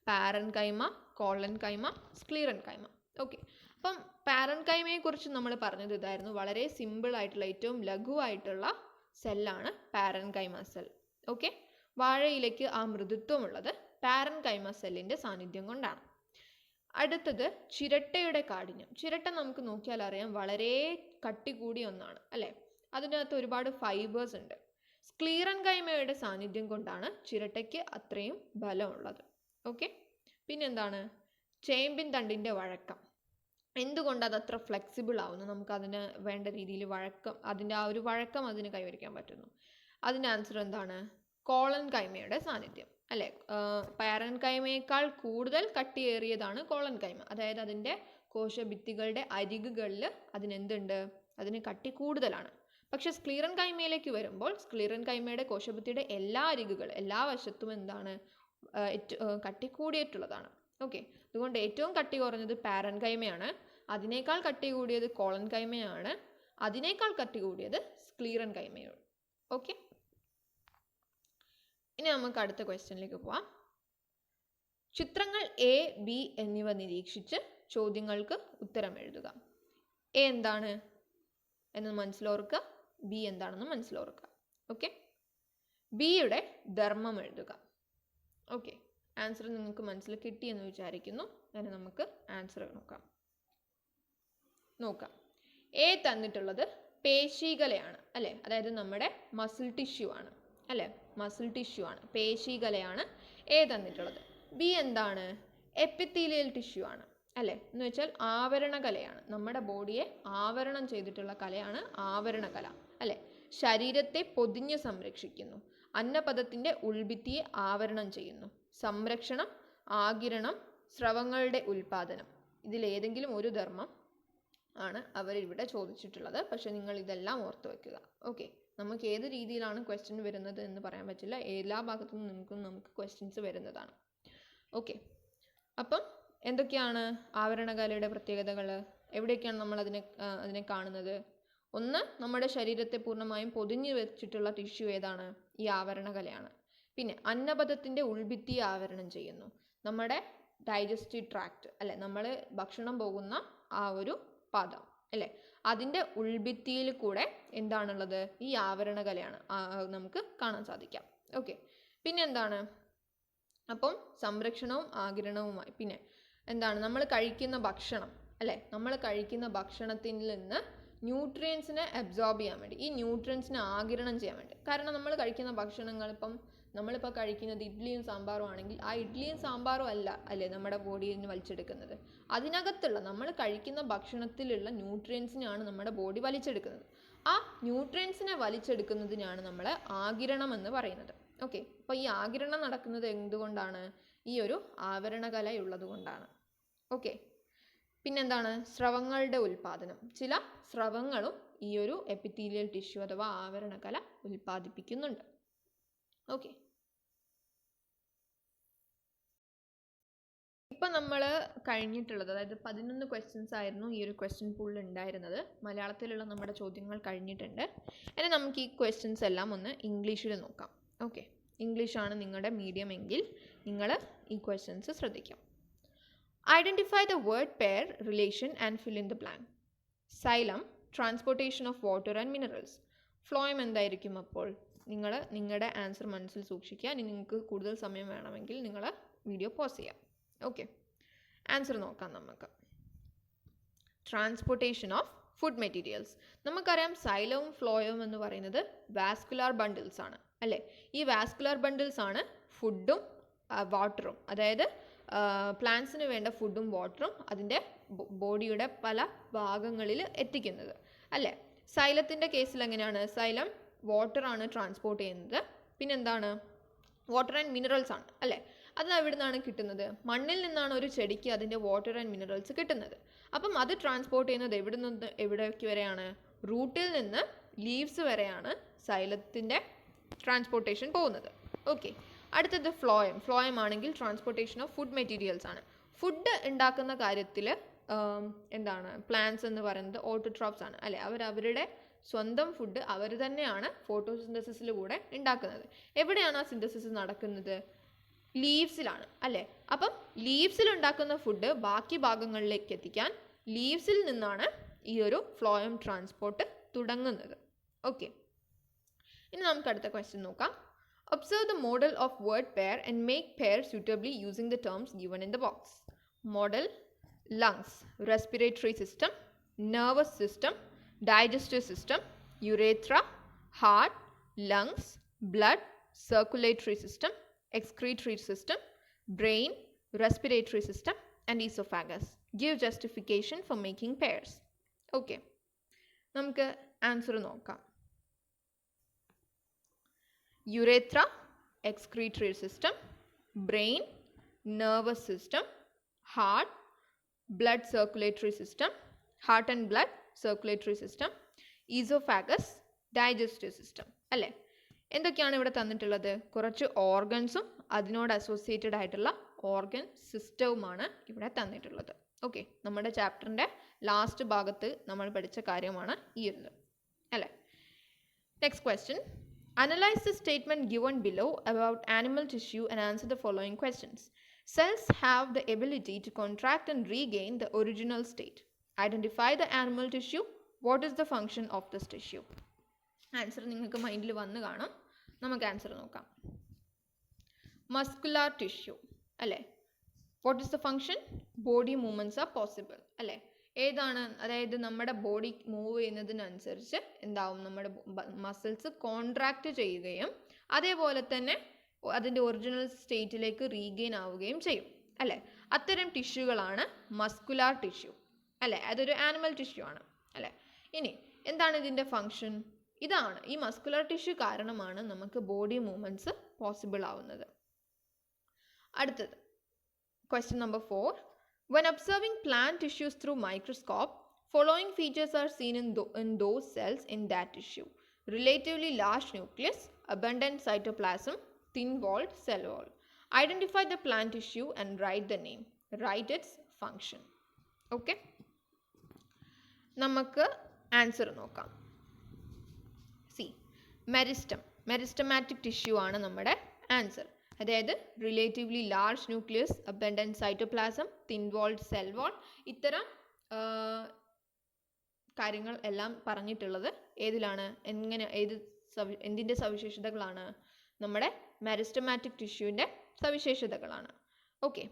പാരൻകൈമ, കോളൻ കൈമ, സ്ക്ലീറൻ കൈമ. ഓക്കെ, അപ്പം പാരൻകൈമയെ കുറിച്ച് നമ്മൾ പറഞ്ഞത് ഇതായിരുന്നു. വളരെ സിമ്പിൾ ആയിട്ടുള്ള, ഏറ്റവും ലഘുവായിട്ടുള്ള സെല്ലാണ് പാരൻകൈമ സെൽ. ഓക്കെ, വാഴയിലേക്ക് ആ മൃദുത്വമുള്ളത് പാരൻകൈമ സെല്ലിൻ്റെ സാന്നിധ്യം കൊണ്ടാണ്. അടുത്തത് ചിരട്ടയുടെ കാഠിന്യം. ചിരട്ട നമുക്ക് നോക്കിയാൽ അറിയാം വളരെ കട്ടി കൂടിയ ഒന്നാണ് അല്ലേ, അതിനകത്ത് ഒരുപാട് ഫൈബേഴ്സ് ഉണ്ട്. സ്ക്ലീറൻകൈമയുടെ സാന്നിധ്യം കൊണ്ടാണ് ചിരട്ടയ്ക്ക് അത്രയും ബലമുള്ളത്. ഓക്കെ, പിന്നെന്താണ് ചേമ്പിൻ തണ്ടിൻ്റെ വഴക്കം. എന്തുകൊണ്ട് അത് അത്ര ഫ്ലെക്സിബിൾ ആവുന്നു, നമുക്ക് അതിന് വേണ്ട രീതിയിൽ വഴക്കം, അതിൻ്റെ ആ ഒരു വഴക്കം അതിന് കൈവരിക്കാൻ പറ്റുന്നു. അതിൻ്റെ ആൻസർ എന്താണ്, കോളൻ കൈമയുടെ സാന്നിധ്യം അല്ലേ. പാരൻകൈമയേക്കാൾ കൂടുതൽ കട്ടിയേറിയതാണ് കോളൻ കൈമ, അതായത് അതിൻ്റെ കോശഭിത്തികളുടെ അരികുകളിൽ അതിനെന്തുണ്ട്, അതിന് കട്ടി കൂടുതലാണ്. പക്ഷെ സ്ക്ലീറൻ കൈമയിലേക്ക് വരുമ്പോൾ സ്ക്ലീറൻ കൈമയുടെ കോശഭിത്തിയുടെ എല്ലാ അരികുകളും എല്ലാ വശത്തും എന്താണ്, കട്ടി കൂടിയിട്ടുള്ളതാണ്. ഓക്കെ, അതുകൊണ്ട് ഏറ്റവും കട്ടി കുറഞ്ഞത് പാരൻകൈമയാണ്, അതിനേക്കാൾ കട്ടി കൂടിയത് കോളൻ കൈമയാണ്, അതിനേക്കാൾ കട്ടി കൂടിയത് സ്ക്ലീറൻ കൈമയാണ്. ഓക്കെ, ഇനി നമുക്ക് അടുത്ത ക്വസ്റ്റ്യനിലേക്ക് പോവാം. ചിത്രങ്ങൾ എ, ബി എന്നിവ നിരീക്ഷിച്ച് ചോദ്യങ്ങൾക്ക് ഉത്തരം എഴുതുക. എ എന്താണ് എന്ന് മനസ്സിലോർക്കുക, ബി എന്താണെന്ന് മനസ്സിലോർക്കുക. ഓക്കെ, ബിയുടെ ധർമ്മം എഴുതുക. ഓക്കെ, ആൻസർ നിങ്ങൾക്ക് മനസ്സിൽ കിട്ടിയെന്ന് വിചാരിക്കുന്നു. അങ്ങനെ നമുക്ക് ആൻസർ നോക്കാം. എ തന്നിട്ടുള്ളത് പേശികലയാണ് അല്ലേ, അതായത് നമ്മുടെ മസിൽ ടിഷ്യൂ ആണ് അല്ലേ, മസിൽ ടിഷ്യൂ ആണ്, പേശികലയാണ് എ തന്നിട്ടുള്ളത്. ബി എന്താണ്, എപ്പിത്തീലിയൽ ടിഷ്യൂ ആണ് അല്ലേ, എന്ന് വെച്ചാൽ ആവരണകലയാണ്, നമ്മുടെ ബോഡിയെ ആവരണം ചെയ്തിട്ടുള്ള കലയാണ് ആവരണകല അല്ലേ. ശരീരത്തെ പൊതിഞ്ഞ് സംരക്ഷിക്കുന്നു, അന്നപദത്തിൻ്റെ ഉൾഭിത്തിയെ ആവരണം ചെയ്യുന്നു, സംരക്ഷണം, ആഗിരണം, സ്രവങ്ങളുടെ ഉൽപാദനം, ഇതിലേതെങ്കിലും ഒരു ധർമ്മം ആണ് അവരിവിടെ ചോദിച്ചിട്ടുള്ളത്. പക്ഷെ നിങ്ങൾ ഇതെല്ലാം ഓർത്ത് വെക്കുക. ഓക്കെ, നമുക്ക് ഏത് രീതിയിലാണ് ക്വസ്റ്റ്യൻ വരുന്നത് എന്ന് പറയാൻ പറ്റില്ല, എല്ലാ ഭാഗത്തു നിന്നും നമുക്ക് ക്വസ്റ്റ്യൻസ് വരുന്നതാണ്. അപ്പം എന്തൊക്കെയാണ് ആവരണകലയുടെ പ്രത്യേകതകൾ, എവിടെയൊക്കെയാണ് നമ്മൾ അതിനെ കാണുന്നത്? ഒന്ന്, നമ്മുടെ ശരീരത്തെ പൂർണ്ണമായും പൊതിഞ്ഞു വെച്ചിട്ടുള്ള ടിഷ്യൂ ഏതാണ്, ഈ ആവരണകലയാണ്. പിന്നെ അന്നപദത്തിൻ്റെ ഉൾഭിത്തിയെ ആവരണം ചെയ്യുന്നു, നമ്മുടെ ഡൈജസ്റ്റീവ് ട്രാക്ട് അല്ലെ, നമ്മൾ ഭക്ഷണം പോകുന്ന ആ ഒരു പദം അല്ലേ, അതിൻ്റെ ഉൾഭിത്തിയിൽ കൂടെ എന്താണുള്ളത്, ഈ ആവരണകലയാണ് നമുക്ക് കാണാൻ സാധിക്കാം. ഓക്കെ, പിന്നെ എന്താണ്, അപ്പം സംരക്ഷണവും ആഗിരണവുമായി. പിന്നെ എന്താണ്, നമ്മൾ കഴിക്കുന്ന ഭക്ഷണം അല്ലേ, നമ്മൾ കഴിക്കുന്ന ഭക്ഷണത്തിൽ നിന്ന് ന്യൂട്രിയൻസിനെ അബ്സോർബ് ചെയ്യാൻ വേണ്ടി, ഈ ന്യൂട്രിയൻസിനെ ആഗിരണം ചെയ്യാൻ വേണ്ടി. കാരണം നമ്മൾ കഴിക്കുന്ന ഭക്ഷണങ്ങൾ നമ്മളിപ്പോൾ കഴിക്കുന്നത് ഇഡ്ഡലിയും സാമ്പാറും ആണെങ്കിൽ ആ ഇഡ്ഡലിയും സാമ്പാറും അല്ലേ നമ്മുടെ ബോഡിയിൽ നിന്ന് വലിച്ചെടുക്കുന്നത്, അതിനകത്തുള്ള നമ്മൾ കഴിക്കുന്ന ഭക്ഷണത്തിലുള്ള ന്യൂട്രിയൻസിനെയാണ് നമ്മുടെ ബോഡി വലിച്ചെടുക്കുന്നത്. ആ ന്യൂട്രിയൻസിനെ വലിച്ചെടുക്കുന്നതിനാണ് നമ്മൾ ആഗിരണം എന്ന് പറയുന്നത്. ഓക്കെ, അപ്പോൾ ഈ ആഗിരണം നടക്കുന്നത് എന്തുകൊണ്ടാണ്, ഈ ഒരു ആവരണകല ഉള്ളത് കൊണ്ടാണ്. ഓക്കെ, പിന്നെന്താണ്, സ്രവങ്ങളുടെ ഉൽപാദനം. ചില സ്രവങ്ങളും ഈ ഒരു എപ്പിത്തീലിയൽ ടിഷ്യൂ അഥവാ ആവരണകല ഉൽപ്പാദിപ്പിക്കുന്നുണ്ട്. ഓക്കെ, ഇപ്പം നമ്മൾ കഴിഞ്ഞിട്ടുള്ളത്, അതായത് 11 ക്വസ്റ്റ്യൻസ് ആയിരുന്നു ഈ ഒരു ക്വസ്റ്റ്യൻ പൂളിൽ ഉണ്ടായിരുന്നത്. മലയാളത്തിലുള്ള നമ്മുടെ ചോദ്യങ്ങൾ കഴിഞ്ഞിട്ടുണ്ട്. ഇനി നമുക്ക് ഈ ക്വസ്റ്റ്യൻസ് എല്ലാം ഒന്ന് ഇംഗ്ലീഷിൽ നോക്കാം. ഓക്കെ, ഇംഗ്ലീഷാണ് നിങ്ങളുടെ മീഡിയം എങ്കിൽ നിങ്ങൾ ഈ ക്വസ്റ്റ്യൻസ് ശ്രദ്ധിക്കാം. Identify the word pair relation and fill in the blank. Xylem, transportation of water and minerals. Phloem എന്തായിരിക്കും? അപ്പോൾ നിങ്ങൾ നിങ്ങളുടെ ആൻസർ മനസ്സിൽ സൂക്ഷിക്കുക. ഇനി നിങ്ങൾക്ക് കൂടുതൽ സമയം വേണമെങ്കിൽ നിങ്ങൾ വീഡിയോ പോസ് ചെയ്യാം. ഓക്കെ, ആൻസർ നോക്കാം നമുക്ക്. Transportation of food materials. നമുക്കറിയാം സൈലവും ഫ്ലോയവും എന്ന് പറയുന്നത് വാസ്കുലാർ ബണ്ടിൽസ് ആണ് അല്ലേ. ഈ വാസ്കുലാർ ബണ്ടിൽസ് ആണ് ഫുഡും വാട്ടറും, അതായത് പ്ലാന്റ്സിന് വേണ്ട ഫുഡും വാട്ടറും അതിൻ്റെ ബോഡിയുടെ പല ഭാഗങ്ങളിൽ എത്തിക്കുന്നത് അല്ലേ. സൈലത്തിൻ്റെ കേസിൽ എങ്ങനെയാണ്? സൈലം വാട്ടറാണ് ട്രാൻസ്പോർട്ട് ചെയ്യുന്നത്. പിന്നെന്താണ്? വാട്ടർ ആൻഡ് മിനറൽസ് ആണ് അല്ലേ. അത് എവിടെ നിന്നാണ് കിട്ടുന്നത്? മണ്ണിൽ നിന്നാണ് ഒരു ചെടിക്ക് അതിൻ്റെ വാട്ടർ ആൻഡ് മിനറൽസ് കിട്ടുന്നത്. അപ്പം അത് ട്രാൻസ്പോർട്ട് ചെയ്യുന്നത് എവിടെ നിന്ന് എവിടേക്ക് വരെയാണ്? റൂട്ടിൽ നിന്ന് ലീവ്സ് വരെയാണ് സൈലത്തിൻ്റെ ട്രാൻസ്പോർട്ടേഷൻ പോകുന്നത്. ഓക്കെ, അടുത്തത് ഫ്ലോയം. ഫ്ലോയം ആണെങ്കിൽ ട്രാൻസ്പോർട്ടേഷൻ ഓഫ് ഫുഡ് മെറ്റീരിയൽസ് ആണ്. ഫുഡ് ഉണ്ടാക്കുന്ന കാര്യത്തിൽ എന്താണ് പ്ലാന്റ്സ് എന്ന് പറയുന്നത് ഓട്ടോട്രോപ്സ് ആണ് അല്ലേ. അവരുടെ സ്വന്തം ഫുഡ് അവർ തന്നെയാണ് ഫോട്ടോസിന്തസിസിലൂടെ ഉണ്ടാക്കുന്നത്. എവിടെയാണ് ആ സിന്തസിസ് നടക്കുന്നത്? ലീവ്സിലാണ് അല്ലേ. അപ്പം ലീവ്സിൽ ഉണ്ടാക്കുന്ന ഫുഡ് ബാക്കി ഭാഗങ്ങളിലേക്ക് എത്തിക്കാൻ ലീവ്സിൽ നിന്നാണ് ഈ ഒരു ഫ്ലോയം ട്രാൻസ്പോർട്ട് തുടങ്ങുന്നത്. ഓക്കെ, ഇനി നമുക്ക് അടുത്ത ക്വസ്റ്റ്യൻ നോക്കാം. Observe the model of word pair and make pairs suitably using the terms given in the box. Model: lungs, respiratory system, nervous system, digestive system, urethra, heart, lungs, blood, circulatory system, excretory system, brain, respiratory system, and esophagus. Give justification for making pairs. Okay. നമുക്ക് answer നോക്കാം. Urethra, excretory system, brain, nervous system, heart, blood circulatory system, heart and blood circulatory system, esophagus, digestive system. അല്ലേ? എന്തൊക്കെയാണ് ഇവിടെ തന്നിട്ടുള്ളത്? കുറച്ച് ഓർഗൻസും അതിനോട് associated ആയിട്ടുള്ള organ സിസ്റ്റവുമാണ് ഇവിടെ തന്നിട്ടുള്ളത്. ഓക്കെ, നമ്മുടെ ചാപ്റ്ററിൻ്റെ ലാസ്റ്റ് ഭാഗത്ത് നമ്മൾ പഠിച്ച കാര്യമാണ് ഈ ഒരു അല്ലേ? Next question. Analyze the statement given below about animal tissue and answer the following questions. Cells have the ability to contract and regain the original state. Identify the animal tissue. What is the function of this tissue? Answer നിങ്ങൾക്ക് മൈൻഡിൽ വന്ന് കാണാം. നമുക്ക് answer നോക്കാം. Muscular tissue അല്ലേ? What is the function? Body movements are possible അല്ലേ? ഏതാണ്? അതായത് നമ്മുടെ ബോഡി മൂവ് ചെയ്യുന്നതിനനുസരിച്ച് എന്താവും? നമ്മുടെ മസിൽസ് കോൺട്രാക്റ്റ് ചെയ്യുകയും അതേപോലെ തന്നെ അതിൻ്റെ ഒറിജിനൽ സ്റ്റേറ്റിലേക്ക് റീഗെയിൻ ആവുകയും ചെയ്യും അല്ലേ? അത്തരം ടിഷ്യൂകളാണ് മസ്കുലാർ ടിഷ്യൂ അല്ലേ? അതൊരു ആനിമൽ ടിഷ്യൂ ആണ് അല്ലേ? ഇനി എന്താണ് ഇതിൻ്റെ ഫങ്ഷൻ? ഇതാണ്, ഈ മസ്കുലാർ ടിഷ്യൂ കാരണമാണ് നമുക്ക് ബോഡി മൂവ്മെൻറ്റ്സ് പോസിബിൾ ആവുന്നത്. അടുത്തത് question number 4. When observing plant tissues through microscope, following features are seen in those cells in that tissue: relatively large nucleus, abundant cytoplasm, thin-walled cell wall. Identify the plant tissue and write the name. Write its function. Okay? നമുക്ക് answer നോക്കാം. C, meristematic tissue ആണ് നമ്മുടെ answer. അതായത് relatively large nucleus, abundant cytoplasm, thin walled cell wall, ഇത്തരം കാര്യങ്ങൾ എല്ലാം പറഞ്ഞിട്ടുള്ളത് ഏതിലാണ്? എന്തിൻ്റെ സവിശേഷതകളാണ്? നമ്മുടെ മെരിസ്റ്റമാറ്റിക് ടിഷ്യൂവിൻ്റെ സവിശേഷതകളാണ്. Okay,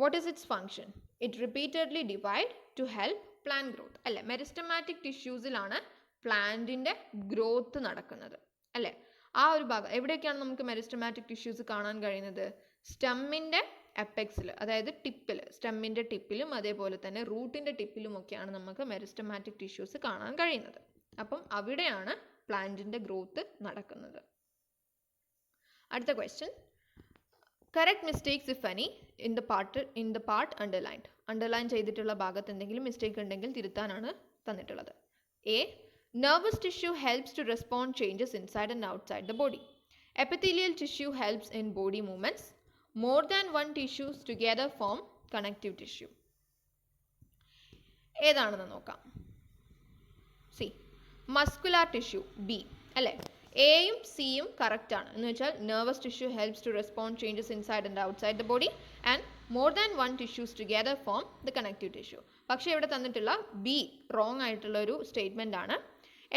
what is its function? It repeatedly divide to help plant growth അല്ലേ? മെരിസ്റ്റമാറ്റിക് ടിഷ്യൂസിലാണ് പ്ലാന്റിൻ്റെ ഗ്രോത്ത് നടക്കുന്നത് അല്ലേ? ആ ഒരു ഭാഗം എവിടെയൊക്കെയാണ് നമുക്ക് മെരിസ്റ്റമാറ്റിക് ടിഷ്യൂസ് കാണാൻ കഴിയുന്നത്? സ്റ്റെമ്മിൻ്റെ എപ്പെക്സിൽ, അതായത് ടിപ്പിൽ, സ്റ്റെമ്മിൻ്റെ ടിപ്പിലും അതേപോലെ തന്നെ റൂട്ടിൻ്റെ ടിപ്പിലും ഒക്കെയാണ് നമുക്ക് മെരിസ്റ്റമാറ്റിക് ടിഷ്യൂസ് കാണാൻ കഴിയുന്നത്. അപ്പം അവിടെയാണ് പ്ലാന്റിൻ്റെ ഗ്രോത്ത് നടക്കുന്നത്. അടുത്ത question. Correct mistakes if any in the part underlined. Underline ചെയ്തിട്ടുള്ള ഭാഗത്ത് എന്തെങ്കിലും മിസ്റ്റേക്ക് ഉണ്ടെങ്കിൽ തിരുത്താനാണ് തന്നിട്ടുള്ളത്. A, nervous tissue helps to respond changes inside and outside the body. Epithelial tissue helps in body movements. More than one tissues together form connective tissue. ഏതാണെന്ന് നോക്കാം. C, muscular tissue B അല്ലേ? എയും സിയും correct ആണ്. എന്ന് വെച്ചാൽ nervous tissue helps to respond changes inside and outside the body and more than one tissues together form the connective tissue. പക്ഷേ ഇവിടെ തന്നിട്ടുള്ള ബി റോങ് ആയിട്ടുള്ള ഒരു സ്റ്റേറ്റ്മെൻ്റ് ആണ്.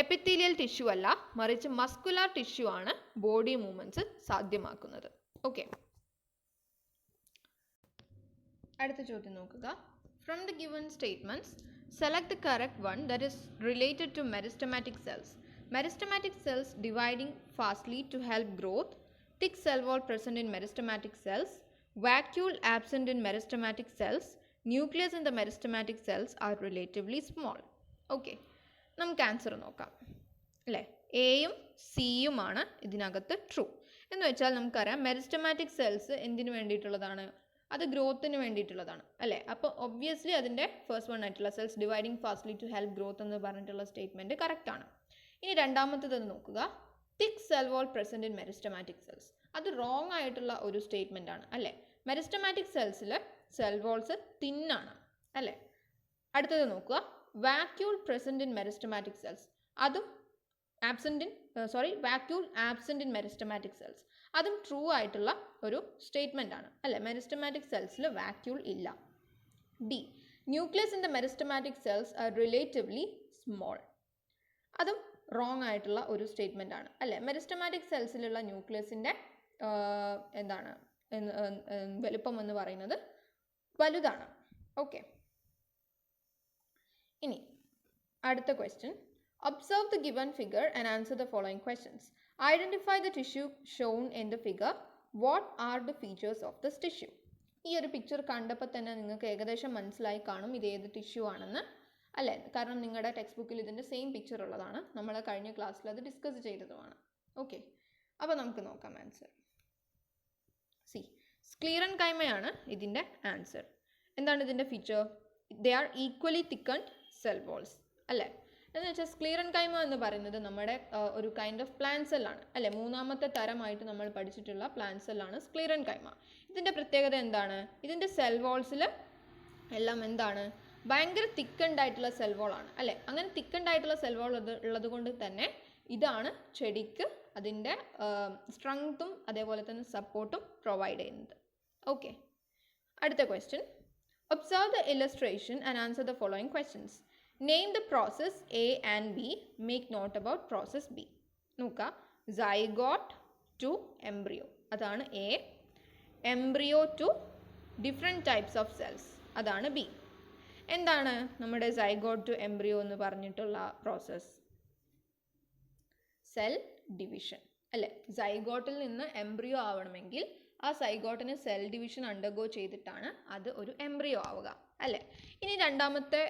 എപ്പിത്തീലിയൽ ടിഷ്യൂ അല്ല, മറിച്ച് മസ്കുലാർ ടിഷ്യൂ ആണ് ബോഡി മൂവ്മെൻറ്റ്സ് സാധ്യമാക്കുന്നത്. ഓക്കെ, അടുത്ത ചോദ്യം നോക്കുക. From the given statements select the correct one that is related to meristematic cells. Meristematic cells dividing fastly to help growth, thick cell wall present in meristematic cells, vacuole absent in meristematic cells, nucleus in the meristematic cells are relatively small. Okay, നമുക്ക് answer നോക്കാം അല്ലേ? എയും സിയുമാണ് ഇതിനകത്ത് true. എന്ന് വെച്ചാൽ നമുക്കറിയാം meristematic cells എന്തിനു വേണ്ടിയിട്ടുള്ളതാണ്? അത് ഗ്രോത്തിന് വേണ്ടിയിട്ടുള്ളതാണ് അല്ലേ? അപ്പോൾ ഒബ്വിയസ്ലി അതിൻ്റെ ഫസ്റ്റ് വൺ ആയിട്ടുള്ള cells dividing fastly to help growth എന്ന് പറഞ്ഞിട്ടുള്ള സ്റ്റേറ്റ്മെൻറ്റ് കറക്റ്റ് ആണ്. ഇനി രണ്ടാമത്തേത് നോക്കുക. Thick cell wall present in meristematic cells. അത് റോങ് ആയിട്ടുള്ള ഒരു സ്റ്റേറ്റ്മെൻ്റ് ആണ് അല്ലേ? മെരിസ്റ്റമാറ്റിക് സെൽസിൽ സെൽ വാൾസ് തിന്നാണ് അല്ലേ? അടുത്തത് നോക്കുക. Vacuole present in meristematic cells. അതും vacuole absent in meristematic cells. അതും ട്രൂ ആയിട്ടുള്ള ഒരു സ്റ്റേറ്റ്മെൻ്റ് ആണ് അല്ലേ? മെരിസ്റ്റമാറ്റിക് സെൽസിൽ വാക്യൂൾ ഇല്ല. D, nucleus in the meristematic cells are relatively small. അതും റോങ് ആയിട്ടുള്ള ഒരു സ്റ്റേറ്റ്മെൻ്റ് ആണ് അല്ലേ. മെരിസ്റ്റമാറ്റിക് സെൽസിലുള്ള ന്യൂക്ലിയസിൻ്റെ എന്താണ് വലുപ്പം എന്ന് പറയുന്നത് വലുതാണ്. ഓക്കെ, ഇനി അടുത്ത question. Observe the given figure and answer the following questions. Identify the tissue shown in the figure. What are the features of this tissue? ഈ ഒരു പിക്ചർ കണ്ടപ്പോൾ തന്നെ നിങ്ങൾക്ക് ഏകദേശം മനസ്സിലായി കാണും ഇത് ഏത് ടിഷ്യൂ ആണെന്ന് അല്ലേ. കാരണം നിങ്ങളുടെ ടെക്സ്റ്റ് ബുക്കിൽ ഇതിൻ്റെ സെയിം പിക്ചർ ഉള്ളതാണ്. നമ്മൾ കഴിഞ്ഞ ക്ലാസ്സിൽ അത് ഡിസ്കസ് ചെയ്തതുമാണ്. ഓക്കെ, അപ്പോൾ നമുക്ക് നോക്കാം ആൻസർ. സി, സ്ക്ലീറൻ കൈമയാണ് ഇതിൻ്റെ ആൻസർ. എന്താണ് ഇതിൻ്റെ feature? They are equally thickened cell walls അല്ലേ. എന്ന് വെച്ചാൽ സ്ക്ലീറൻ കൈമ എന്ന് പറയുന്നത് നമ്മുടെ ഒരു കൈൻഡ് ഓഫ് പ്ലാൻ സെല്ലാണ് അല്ലേ. മൂന്നാമത്തെ തരമായിട്ട് നമ്മൾ പഠിച്ചിട്ടുള്ള പ്ലാൻ സെല്ലാണ് സ്ക്ലീറൻ കൈമ. ഇതിൻ്റെ പ്രത്യേകത എന്താണ്? ഇതിൻ്റെ സെൽ വോൾസിൽ എല്ലാം എന്താണ് ഭയങ്കര തിക്കൻഡ് ആയിട്ടുള്ള സെൽ വോളാണ് അല്ലേ. അങ്ങനെ തിക്കൻഡ് ആയിട്ടുള്ള സെൽ വോൾ ഉള്ളത് കൊണ്ട് തന്നെ ഇതാണ് ചെടിക്ക് അതിൻ്റെ സ്ട്രെങ്ത്തും അതേപോലെ തന്നെ സപ്പോർട്ടും പ്രൊവൈഡ് ചെയ്യുന്നത്. ഓക്കെ, അടുത്ത question. Observe the illustration and answer the following questions. Name the process A and B. Make note about process B. നോക്കുക, സൈഗോട്ട് ടു എംബ്രിയോ അതാണ് A. Embryo to different types of cells അതാണ് B. എന്താണ് നമ്മുടെ zygote to embryo എന്ന് പറഞ്ഞിട്ടുള്ള process? Cell division അല്ലേ. സൈഗോട്ടിൽ നിന്ന് embryo ആവണമെങ്കിൽ ആ സൈഗോട്ടിന് സെൽ ഡിവിഷൻ അണ്ടർഗോ ചെയ്തിട്ടാണ് അത് ഒരു എംബ്രിയോ ആവുക അല്ലേ. ഇനി രണ്ടാമത്തെ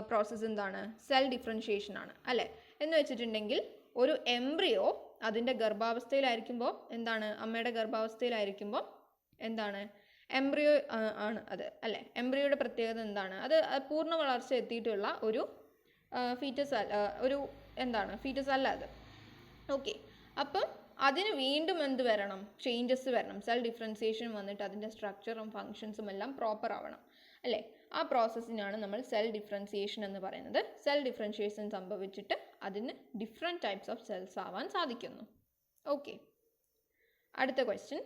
പ്രോസസ്സ് എന്താണ്? സെൽ ഡിഫറൻഷിയേഷൻ ആണ് അല്ലേ. എന്ന് വെച്ചിട്ടുണ്ടെങ്കിൽ ഒരു എംബ്രിയോ അതിൻ്റെ ഗർഭാവസ്ഥയിലായിരിക്കുമ്പോൾ എന്താണ്, അമ്മയുടെ ഗർഭാവസ്ഥയിലായിരിക്കുമ്പോൾ എന്താണ്, എംബ്രിയോ ആണ് അത് അല്ലേ. എംബ്രിയോയുടെ പ്രത്യേകത എന്താണ്? അത് പൂർണ്ണ വളർച്ച എത്തിയിട്ടുള്ള ഒരു ഫീറ്റസ് ഒരു എന്താണ് ഫീറ്റസ് അല്ല അത്. ഓക്കെ, അപ്പം അതിന് വീണ്ടും എന്ത് വരണം? ചേഞ്ചസ് വരണം. സെൽ ഡിഫറൻസിയേഷൻ വന്നിട്ട് അതിൻ്റെ സ്ട്രക്ചറും ഫങ്ഷൻസും എല്ലാം പ്രോപ്പർ ആവണം അല്ലേ. ആ പ്രോസസ്സിനാണ് നമ്മൾ സെൽ ഡിഫറൻസിയേഷൻ എന്ന് പറയുന്നത്. സെൽ ഡിഫറൻഷിയേഷൻ സംഭവിച്ചിട്ട് അതിന് ഡിഫറെൻറ്റ് ടൈപ്സ് ഓഫ് സെൽസ് ആവാൻ സാധിക്കുന്നു. ഓക്കെ, അടുത്ത question.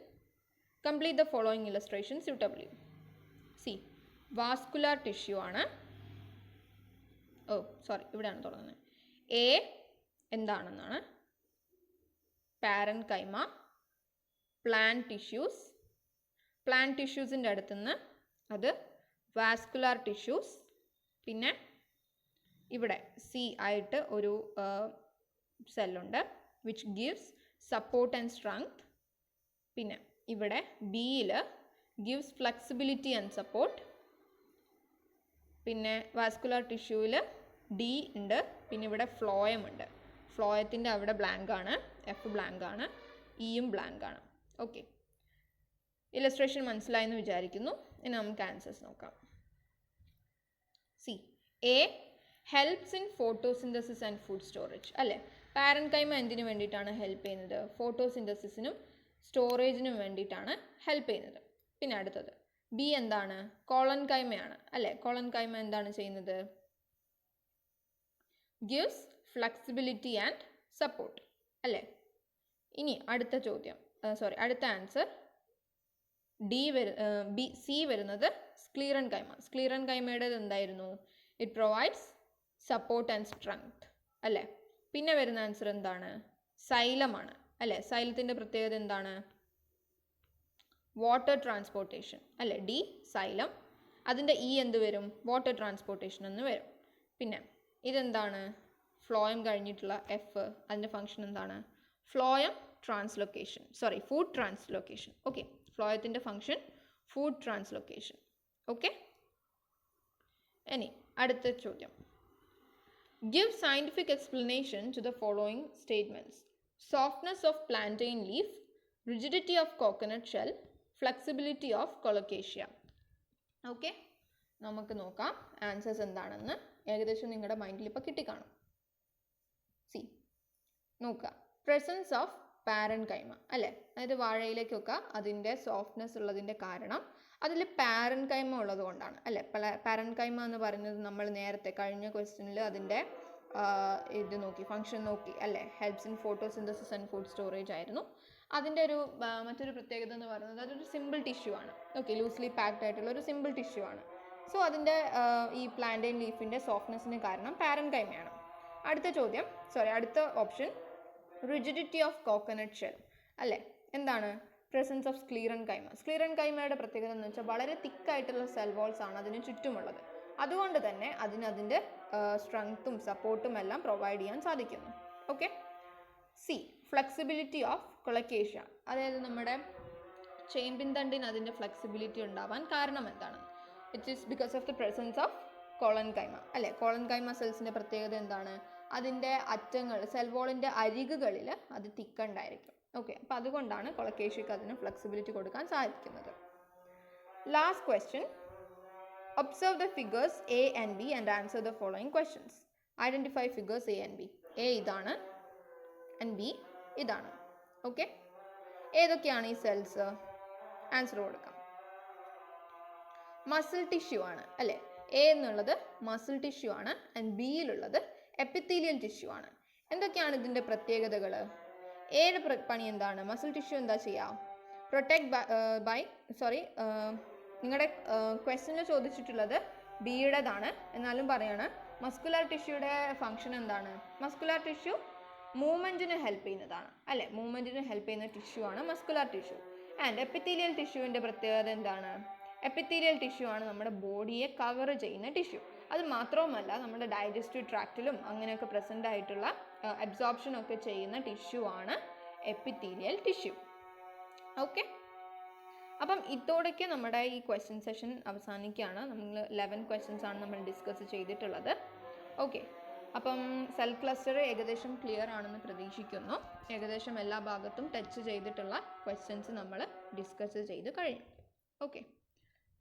Complete the following illustration suitably. C, vascular tissue ആണ്. ഇവിടെയാണ് തുടങ്ങുന്നത്. എ എന്താണെന്നാണ്? പാരൻകൈമ. Plant tissues. പ്ലാന്റ് ടിഷ്യൂസിൻ്റെ അടുത്തുനിന്ന് അത് വാസ്കുലാർ ടിഷ്യൂസ്. പിന്നെ ഇവിടെ സി ആയിട്ട് ഒരു സെല്ലുണ്ട് which gives support and strength. പിന്നെ ഇവിടെ ബിയിൽ ഗിവ്സ് ഫ്ലെക്സിബിലിറ്റി ആൻഡ് സപ്പോർട്ട്. പിന്നെ വാസ്കുലാർ ടിഷ്യൂവിൽ ഡി ഉണ്ട്. പിന്നെ ഇവിടെ ഫ്ലോയം ഉണ്ട്. ഫ്ലോയത്തിൻ്റെ അവിടെ ബ്ലാങ്ക് ആണ്, എഫ് ബ്ലാങ്ക് ആണ്, ഇയും ബ്ലാങ്ക് ആണ്. ഓക്കെ, ഇല്ലസ്ട്രേഷൻ മനസ്സിലായെന്ന് വിചാരിക്കുന്നു. ഇനി നമുക്ക് ആൻസേഴ്സ് നോക്കാം. C, A helps in photosynthesis and food storage അല്ലേ. പാരൻകൈമ എന്തിനു വേണ്ടിയിട്ടാണ് ഹെൽപ്പ് ചെയ്യുന്നത്? ഫോട്ടോസിന്തസിസിനും സ്റ്റോറേജിനും വേണ്ടിയിട്ടാണ് ഹെൽപ്പ് ചെയ്യുന്നത്. പിന്നെ അടുത്തത് ബി എന്താണ്? കോളൻ കൈമയാണ് അല്ലേ. കോളൻ കൈമ എന്താണ് ചെയ്യുന്നത്? ഗിവ്സ് ഫ്ലെക്സിബിലിറ്റി ആൻഡ് സപ്പോർട്ട് അല്ലേ. ഇനി അടുത്ത ചോദ്യം അടുത്ത ആൻസർ സി വരുന്നത് സ്ക്ലീറൻ കൈമ. സ്ക്ലീറൻ കൈമയുടേത് എന്തായിരുന്നു? It provides support and strength അല്ലേ. പിന്നെ വരുന്ന ആൻസർ എന്താണ്? സൈലമാണ് അല്ലേ. സൈലത്തിൻ്റെ പ്രത്യേകത എന്താണ്? വാട്ടർ ട്രാൻസ്പോർട്ടേഷൻ അല്ലേ. D xylem. അതിൻ്റെ ഇ എന്ത് വരും? വാട്ടർ ട്രാൻസ്പോർട്ടേഷൻ എന്ന് വരും. പിന്നെ ഇതെന്താണ്? ഫ്ലോയം കഴിഞ്ഞിട്ടുള്ള എഫ്, അതിൻ്റെ ഫങ്ഷൻ എന്താണ്? Phloem translocation food translocation. Okay, ഫ്ലോയത്തിൻ്റെ ഫങ്ഷൻ ഫുഡ് ട്രാൻസ്ലൊക്കേഷൻ. ഓക്കെ, ഇനി അടുത്ത ചോദ്യം. Give scientific explanation to the following statements. Softness of plantain leaf, rigidity of coconut shell, flexibility of colocasia. Okay, നമുക്ക് നോക്കാം answers എന്താണെന്ന്. ഏകദേശം നിങ്ങളുടെ മൈൻഡിൽ ഇപ്പോൾ കിട്ടിക്കാണും. സി, നോക്കുക, പ്രസൻസ് ഓഫ് പാരൻകൈമ അല്ലേ. അതായത് വാഴയിലേക്കൊക്കെ അതിൻ്റെ സോഫ്റ്റ്നെസ് ഉള്ളതിൻ്റെ കാരണം അതിൽ പാരൻകൈമ ഉള്ളത് കൊണ്ടാണ് അല്ലേ. പാരൻകൈമ എന്ന് പറയുന്നത് നമ്മൾ നേരത്തെ കഴിഞ്ഞ ക്വസ്റ്റ്യനിൽ അതിൻ്റെ ഇത് നോക്കി, ഫങ്ഷൻ നോക്കി അല്ലേ. Helps in photosynthesis and food storage ആയിരുന്നു. അതിൻ്റെ ഒരു മറ്റൊരു പ്രത്യേകത എന്ന് പറയുന്നത് അതൊരു സിമ്പിൾ ടിഷ്യൂ ആണ്. ഓക്കെ, ലൂസ്ലി പാക്ഡ് ആയിട്ടുള്ള ഒരു സിമ്പിൾ ടിഷ്യൂ ആണ്. സോ അതിൻ്റെ ഈ പ്ലാന്റെയിൻ ലീഫിൻ്റെ സോഫ്റ്റ്നെസ്സിന് കാരണം പാരൻകൈമയാണ്. അടുത്ത option rigidity of coconut shell അല്ലേ. എന്താണ്? Presence of സ്ക്ലീറൻകൈമ. സ്ക്ലീറൻകൈമയുടെ പ്രത്യേകത എന്ന് വെച്ചാൽ വളരെ തിക്കായിട്ടുള്ള സെൽ വാൾസ് ആണ് അതിന് ചുറ്റുമുള്ളത്. അതുകൊണ്ട് തന്നെ അതിൻ്റെ സ്ട്രെങ്ത്തും സപ്പോർട്ടും എല്ലാം പ്രൊവൈഡ് ചെയ്യാൻ സാധിക്കുന്നു. Okay. C, flexibility of colocasia. അതായത് നമ്മുടെ ചേമ്പിൻ തണ്ടിന് അതിൻ്റെ ഫ്ലെക്സിബിലിറ്റി ഉണ്ടാവാൻ കാരണം എന്താണ്? It is because of the presence of collenchyma അല്ലേ. കോളൻകൈമ സെൽസിൻ്റെ പ്രത്യേകത എന്താണ്? അതിൻ്റെ അറ്റങ്ങൾ, സെൽ വോളിൻ്റെ അരികുകളിൽ അത് തിക്കുണ്ടായിരിക്കും. ഓക്കെ. അപ്പോൾ അതുകൊണ്ടാണ് കൊളക്കേഷ്യക്ക് അതിന് ഫ്ലെക്സിബിലിറ്റി കൊടുക്കാൻ സാധിക്കുന്നത്. Last question, observe the figures A and B and answer the following questions. Identify figures A and B. A ഇതാണ് ആൻഡ് ബി ഇതാണ്. ഓക്കെ. ഏതൊക്കെയാണ് ഈ സെൽസ്? ആൻസർ കൊടുക്കാം. മസിൽ ടിഷ്യൂ ആണ് അല്ലേ. എ എന്നുള്ളത് മസിൽ ടിഷ്യൂ ആണ് ആൻഡ് ബിയിലുള്ളത് എപ്പിത്തീലിയൽ ടിഷ്യൂ ആണ്. എന്തൊക്കെയാണ് ഇതിൻ്റെ പ്രത്യേകതകൾ? എയുടെ പണി എന്താണ്? മസിൽ ടിഷ്യൂ എന്താ ചെയ്യുക? നിങ്ങളുടെ ക്വസ്റ്റ്യനിൽ ചോദിച്ചിട്ടുള്ളത് ബിയുടേതാണ്, എന്നാലും പറയാണ് മസ്കുലാർ ടിഷ്യൂയുടെ ഫങ്ഷൻ എന്താണ്? മസ്കുലാർ ടിഷ്യൂ മൂവ്മെൻറ്റിന് ഹെൽപ്പ് ചെയ്യുന്നതാണ് അല്ലേ. മൂവ്മെൻറ്റിന് ഹെൽപ്പ് ചെയ്യുന്ന ടിഷ്യൂ ആണ് മസ്കുലാർ ടിഷ്യൂ. ആൻഡ് എപ്പിത്തീലിയൽ ടിഷ്യൂവിൻ്റെ പ്രത്യേകത എന്താണ്? എപ്പിത്തീലിയൽ ടിഷ്യൂ ആണ് നമ്മുടെ ബോഡിയെ കവർ ചെയ്യുന്ന ടിഷ്യൂ. അത് മാത്രവുമല്ല നമ്മുടെ ഡൈജസ്റ്റീവ് ട്രാക്റ്റിലും അങ്ങനെയൊക്കെ പ്രസൻ്റ് ആയിട്ടുള്ള അബ്സോർപ്ഷനൊക്കെ ചെയ്യുന്ന ടിഷ്യൂ ആണ് എപ്പിത്തീലിയൽ ടിഷ്യൂ. ഓക്കെ. അപ്പം ഇതോടൊക്കെ നമ്മുടെ ഈ ക്വസ്റ്റ്യൻ സെഷൻ അവസാനിക്കുകയാണ്. നമ്മൾ 11 ക്വസ്റ്റ്യൻസ് ആണ് നമ്മൾ ഡിസ്കസ് ചെയ്തിട്ടുള്ളത്. ഓക്കെ. അപ്പം സെൽ ക്ലസ്റ്റർ ഏകദേശം ക്ലിയർ ആണെന്ന് പ്രതീക്ഷിക്കുന്നു. ഏകദേശം എല്ലാ ഭാഗത്തും ടച്ച് ചെയ്തിട്ടുള്ള ക്വസ്റ്റ്യൻസ് നമ്മൾ ഡിസ്കസ് ചെയ്ത് കഴിഞ്ഞു. ഓക്കെ.